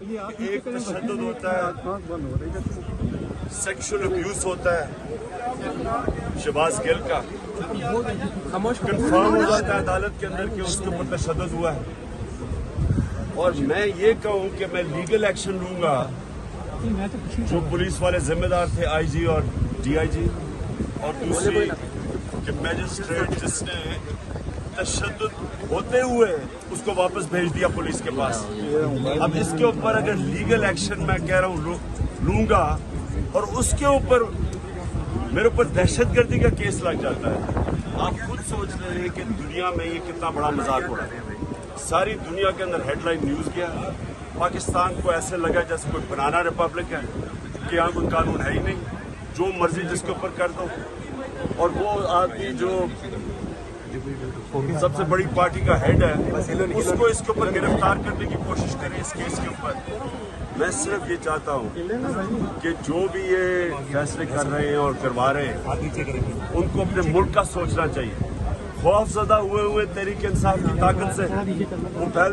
ایک تشدد ہوتا ہے، سیکشل ابیوز ہوتا ہے شہباز گل کا، کنفرم ہو جاتا ہے عدالت کے اندر کہ اس کے اوپر تشدد ہوا ہے، اور میں یہ کہوں کہ میں لیگل ایکشن لوں گا. جو پولیس والے ذمہ دار تھے، آئی جی اور ڈی آئی جی، اور دوسری کہ میجسٹریٹ جس نے تشدد ہوتے ہوئے اس کو واپس بھیج دیا پولیس کے پاس. اب اس کے اوپر اگر لیگل ایکشن میں کہہ رہا ہوں لوں گا اور اس کے اوپر میرے اوپر دہشت گردی کا کیس لگ جاتا ہے، آپ خود سوچ رہے ہیں کہ دنیا میں یہ کتنا بڑا مذاق ہو رہا ہے. ساری دنیا کے اندر ہیڈ لائن نیوز کیا، پاکستان کو ایسے لگا جیسے کوئی بنانا ریپبلک ہے کہ یہاں کوئی قانون ہے ہی نہیں، جو مرضی جس کے اوپر کر دو. اور وہ آدمی جو سب سے بڑی پارٹی کا ہیڈ ہے اس کو اس کے اوپر گرفتار کرنے کی کوشش کریں اس کیس کے اوپر. میں صرف یہ چاہتا ہوں کہ جو بھی یہ فیصلے کر رہے ہیں اور کروا رہے ہیں ان کو اپنے ملک کا سوچنا چاہیے. خوف زدہ ہوئے تحریک انصاف کی طاقت سے وہ پہل